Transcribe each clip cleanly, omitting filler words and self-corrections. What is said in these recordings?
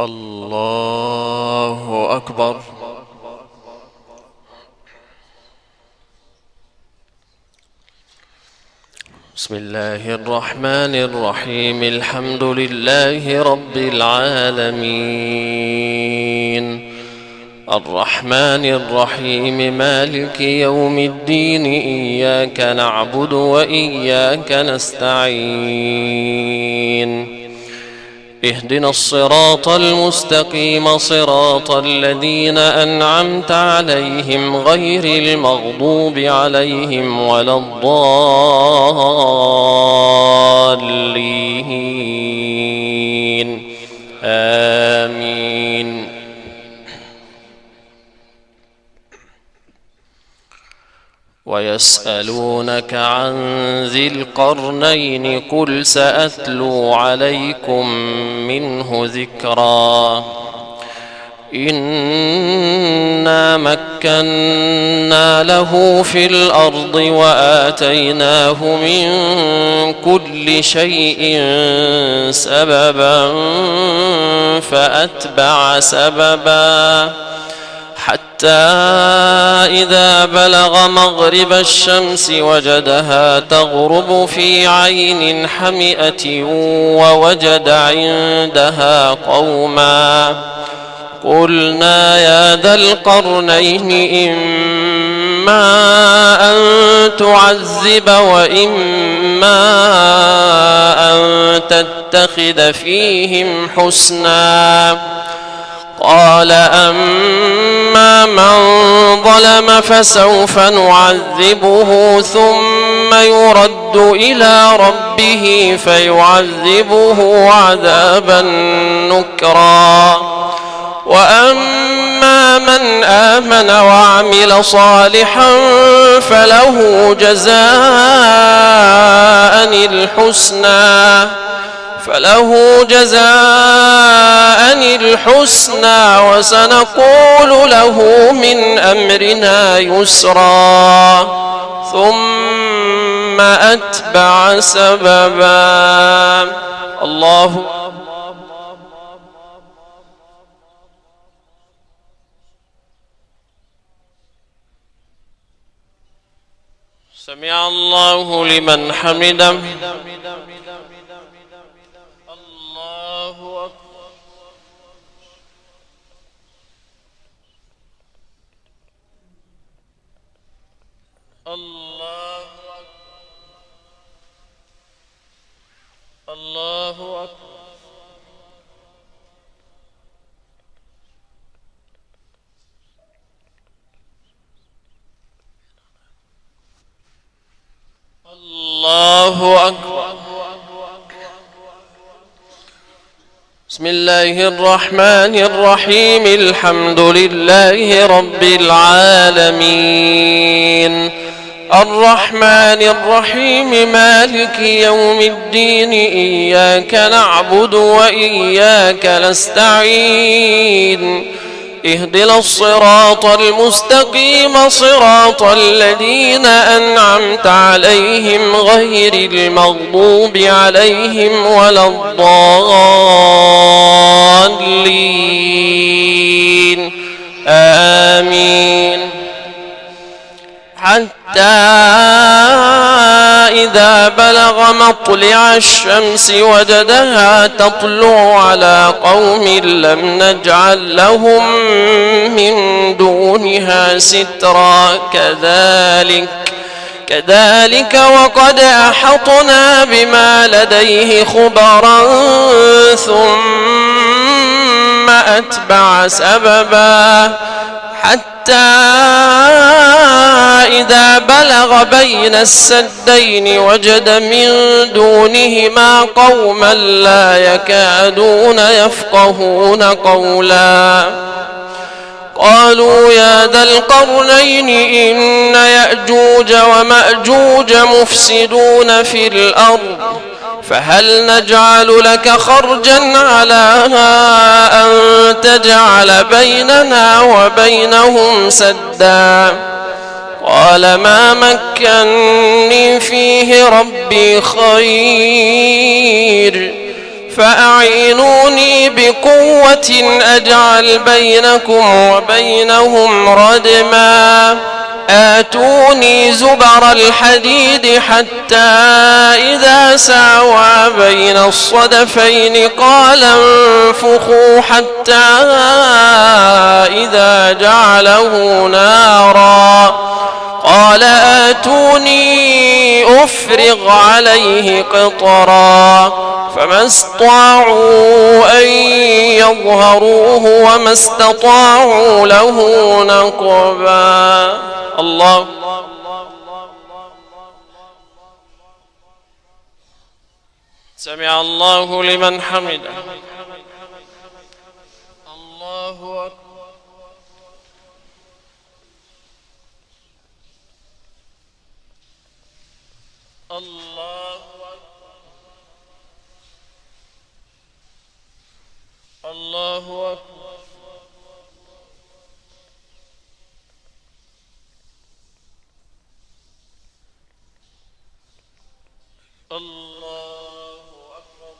الله أكبر. بسم الله الرحمن الرحيم. الحمد لله رب العالمين، الرحمن الرحيم، مالك يوم الدين، إياك نعبد وإياك نستعين. اهدنا الصراط المستقيم، صراط الذين أنعمت عليهم، غير المغضوب عليهم ولا الضالين. آمين. ويسألونك عن ذي القرنين، قل سأتلو عليكم منه ذكرا. إنا مكنا له في الأرض وآتيناه من كل شيء سببا فأتبع سببا، حتى إذا بلغ مغرب الشمس وجدها تغرب في عين حمئة ووجد عندها قوما. قلنا يا ذا القرنين إما أن تعذب وإما أن تتخذ فيهم حسنا. قال أما من ظلم فسوف نعذبه ثم يرد إلى ربه فيعذبه عذابا نكرا. وأما من آمن وعمل صالحا فله جزاء الحسنى وسنقول له من أمرنا يسرا. ثم أتبع سببا. الله سمع الله لمن حمده. الله أكبر. الله أكبر. الله أكبر. الله أكبر. بسم الله الرحمن الرحيم. الحمد لله رب العالمين، الرحمن الرحيم، مالك يوم الدين، إياك نعبد وإياك نستعين. اهدنا الصراط المستقيم، صراط الذين أنعمت عليهم، غير المغضوب عليهم ولا الضالين. آمين. حتى إذا بلغ مطلع الشمس وجدها تطلع على قوم لم نجعل لهم من دونها سترا. كذلك وقد أحطنا بما لديه خبرا. ثم أتبع سببا، حتى إذا بلغ بين السدين وجد من دونهما قوما لا يكادون يفقهون قولا. قالوا يا ذا القرنين إن يأجوج ومأجوج مفسدون في الأرض، فهل نجعل لك خرجا على أن تجعل بيننا وبينهم سدا؟ قال ما مكني فيه ربي خير، فأعينوني بقوة أجعل بينكم وبينهم ردما آتوني زبر الحديد حتى إذا ساوى بين الصدفين قال انفخوا حتى إذا جعله نارا قال آتوني أفرغ عليه قطرا فما استطاعوا أن يظهروه وما استطاعوا له نقبا. الله سمع الله لمن حمده. الله أكبر. الله أكبر. الله أكبر. الله أكبر.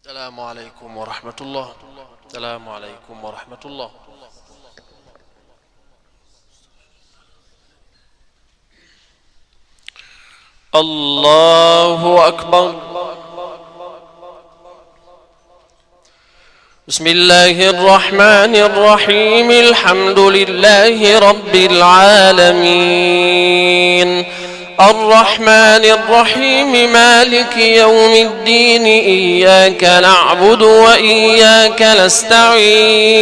السلام عليكم ورحمة الله. السلام عليكم ورحمة الله. الله أكبر. بسم الله الرحمن الرحيم. الحمد لله رب العالمين الرحمن الرحيم مالك يوم الدين إياك نعبد وإياك نستعين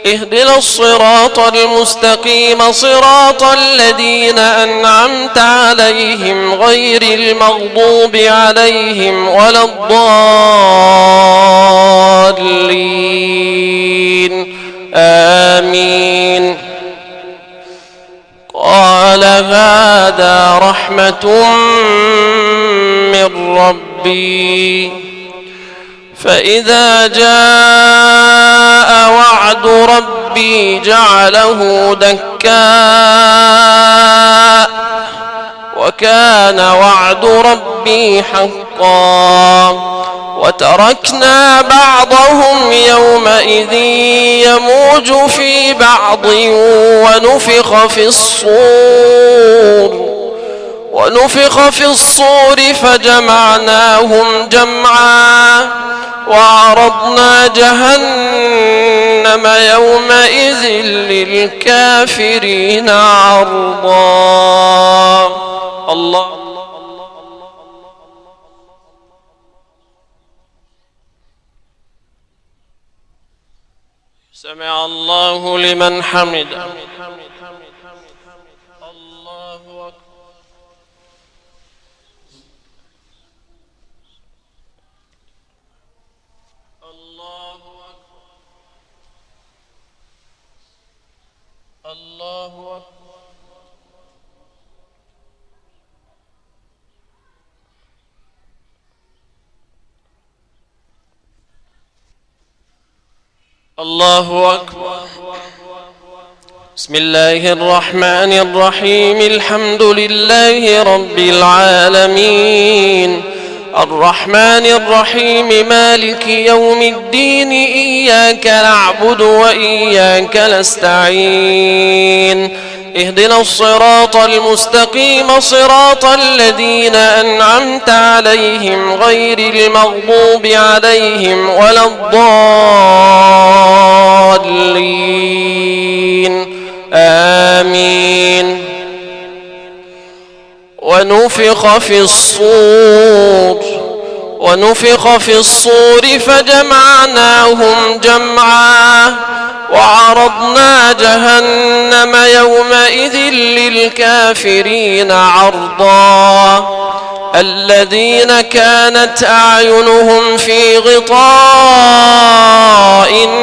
اهدنا الصراط المستقيم صراط الذين أنعمت عليهم غير المغضوب عليهم ولا الضالين آمين. قال هذا رحمة من ربي فإذا جاء وعد ربي جعله دكاء وكان وعد ربي حقا وتركنا بعضهم يومئذ يموج في بعض ونفخ في الصور فجمعناهم جمعا وعرضنا جهنم يومئذ للكافرين عرضا. الله سمع الله لمن حمده. الله أكبر. الله أكبر. الله أكبر. الله أكبر. بسم الله الرحمن الرحيم. الحمد لله رب العالمين الرحمن الرحيم مالك يوم الدين إياك نعبد وإياك نستعين اهدنا الصراط المستقيم صراط الذين أنعمت عليهم غير المغضوب عليهم ولا الضالين آمين. ونفخ في الصور فجمعناهم جمعا وعرضنا جهنم يومئذ للكافرين عرضا الذين كانت أعينهم في غطاء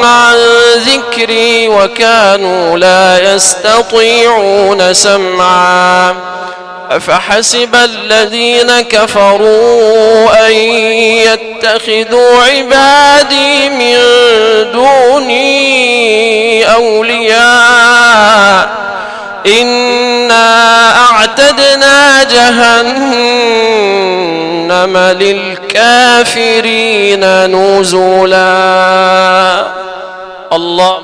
عن ذكري وكانوا لا يستطيعون سمعا أفحسب الذين كفروا أن يتخذوا عبادي من دوني أولياء إنا أعتدنا جهنم للكافرين نزلا. الله.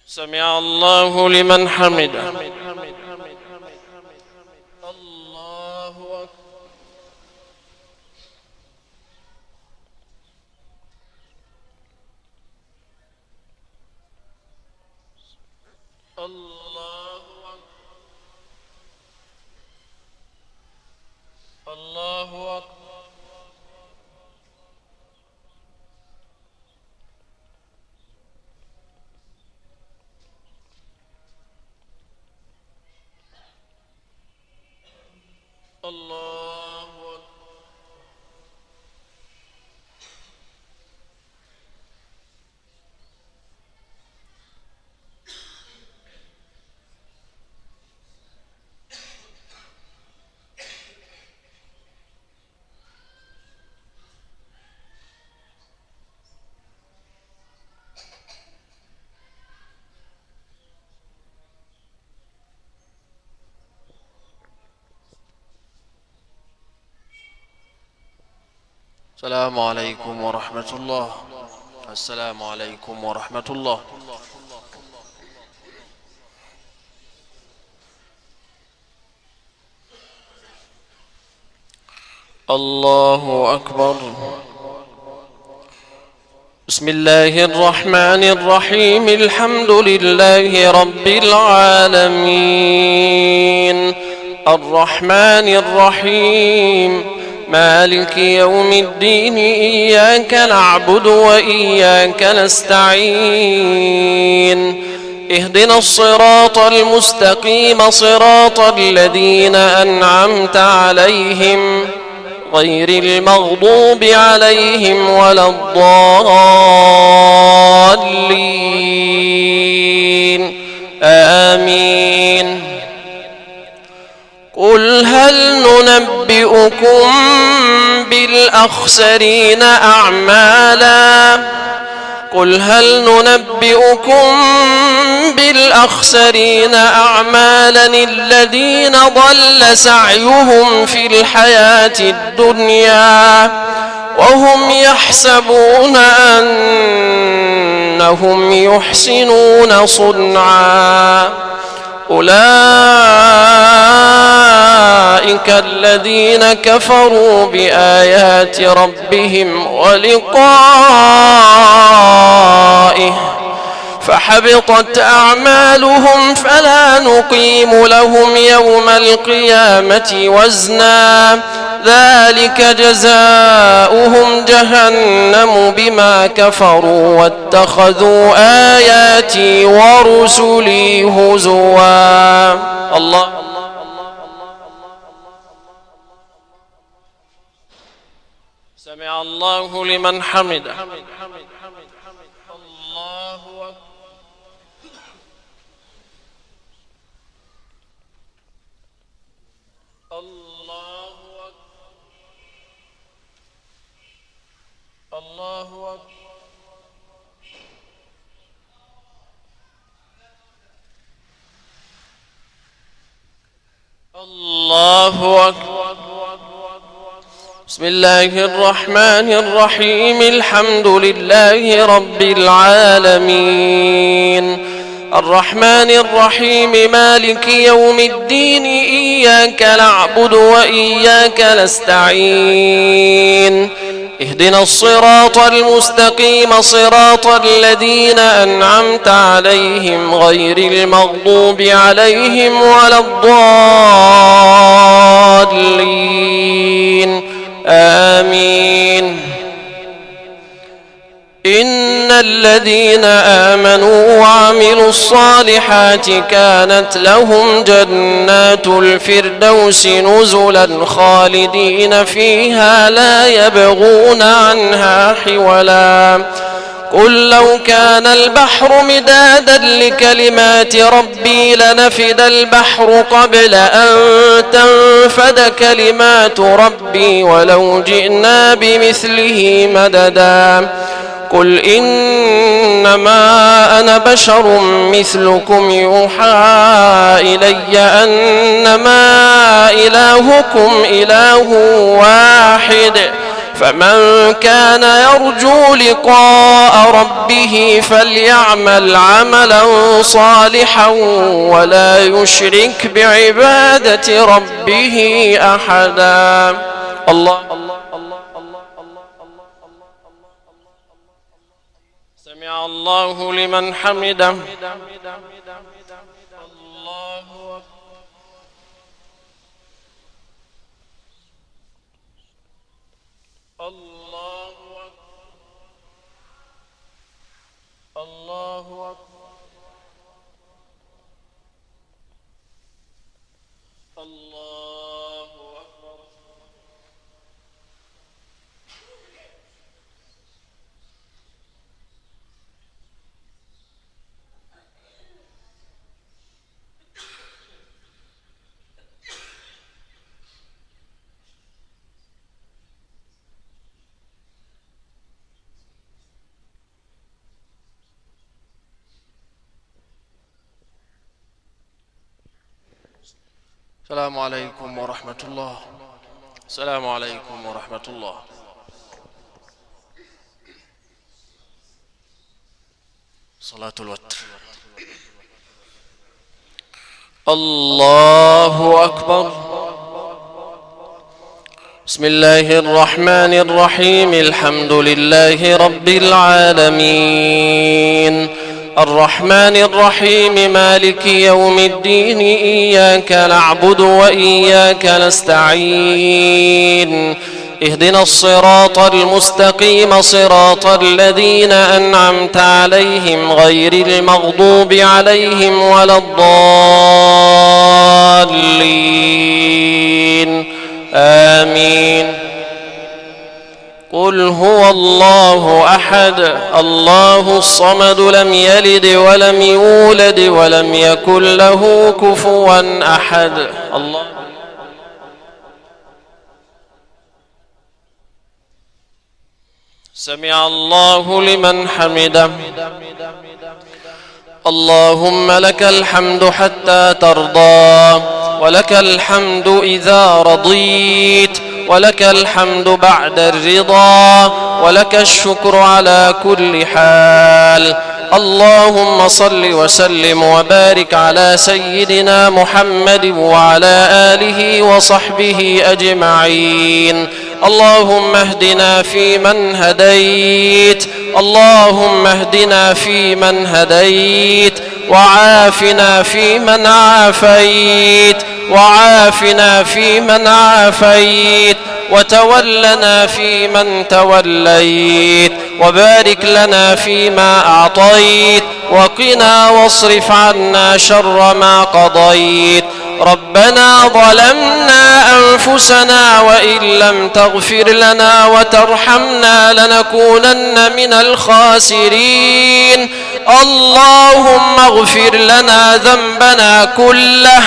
سمع الله لمن حمده. الله أكبر. الله أكبر. الله أكبر. الله أكبر. السلام عليكم ورحمة الله. السلام عليكم ورحمة الله. الله أكبر. بسم الله الرحمن الرحيم. الحمد لله رب العالمين الرحمن الرحيم مالك يوم الدين إياك نعبد وإياك نستعين اهدنا الصراط المستقيم صراط الذين أنعمت عليهم غير المغضوب عليهم ولا الضالين آمين. قل هل ننبئكم بالأخسرين أعمالا قل هل ننبئكم بالأخسرين أعمالا الذين ضل سعيهم في الحياة الدنيا وهم يحسبون أنهم يحسنون صنعا أولئك الذين كفروا بآيات ربهم ولقائه فحبطت أعمالهم فلا نقيم لهم يوم القيامة وزنا ذلك جزاؤهم جهنم بما كفروا واتخذوا آياتي ورسلي هزوا. الله. سمع الله لمن حمده. الله أكبر. الله أكبر. الله أكبر. الله أكبر. بسم الله الرحمن الرحيم الحمد لله رب العالمين الرحمن الرحيم مالك يوم الدين إياك نعبد وإياك نستعين اهدنا الصراط المستقيم صراط الذين أنعمت عليهم غير المغضوب عليهم ولا الضالين آمين. إن الذين آمنوا وعملوا الصالحات كانت لهم جنات الفردوس نزلا خالدين فيها لا يبغون عنها حولا قل لو كان البحر مدادا لكلمات ربي لنفد البحر قبل أن تنفد كلمات ربي ولو جئنا بمثله مددا قل إنما أنا بشر مثلكم يوحى إلي أنما إلهكم إله واحد فمن كان يرجو لقاء ربه فليعمل عملا صالحا ولا يشرك بعبادة ربه أحدا. الله سمع الله لمن حمده. السلام عليكم ورحمة الله. السلام عليكم ورحمة الله. صلاة الوتر. الله أكبر. بسم الله الرحمن الرحيم الحمد لله رب العالمين الرحمن الرحيم مالك يوم الدين إياك نعبد وإياك نستعين اهدنا الصراط المستقيم صراط الذين أنعمت عليهم غير المغضوب عليهم ولا الضالين آمين. قل هو الله أحد الله الصمد لم يلد ولم يولد ولم يكن له كفوا أحد. الله سمع الله لمن حمده. اللهم لك الحمد حتى ترضى ولك الحمد إذا رضيت ولك الحمد بعد الرضا ولك الشكر على كل حال. اللهم صل وسلم وبارك على سيدنا محمد وعلى آله وصحبه أجمعين. اللهم اهدنا فيمن هديت اللهم اهدنا فيمن هديت وعافنا فيمن عافيت وعافنا فيمن عافيت وتولنا فيمن توليت وبارك لنا فيما أعطيت وقنا واصرف عنا شر ما قضيت. ربنا ظلمنا أنفسنا وإن لم تغفر لنا وترحمنا لنكونن من الخاسرين. اللهم اغفر لنا ذنبنا كله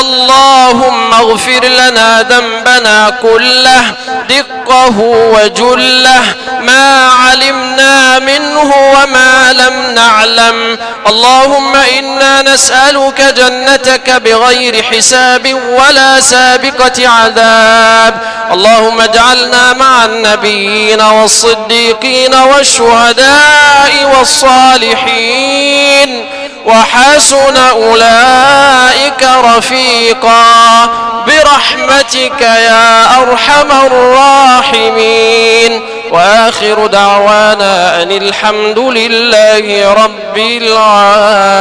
اللهم اغفر لنا ذنبنا كله دقه وجله ما علمنا منه وما لم نعلم. اللهم إنا نسألك جنتك بغير حساب ولا سابقة عذاب. اللهم اجعلنا مع النبيين والصديقين والشهداء والصالحين وحسن أولئك رفيقا برحمتك يا أرحم الراحمين. وآخر دعوانا أن الحمد لله رب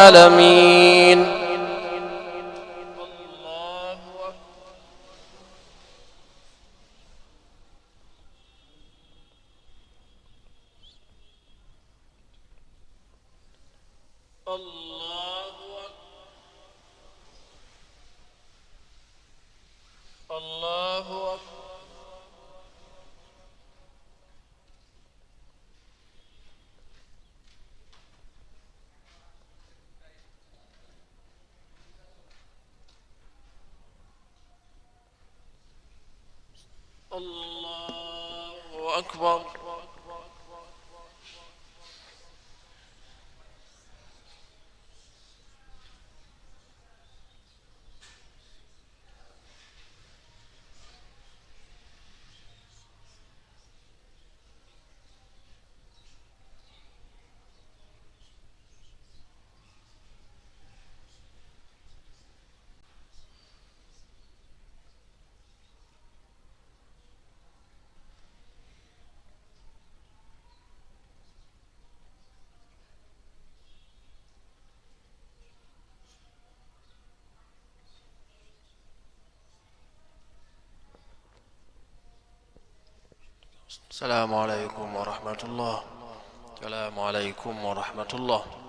العالمين. الله أكبر الله أكبر الله أكبر. السلام عليكم ورحمة الله. السلام عليكم ورحمة الله.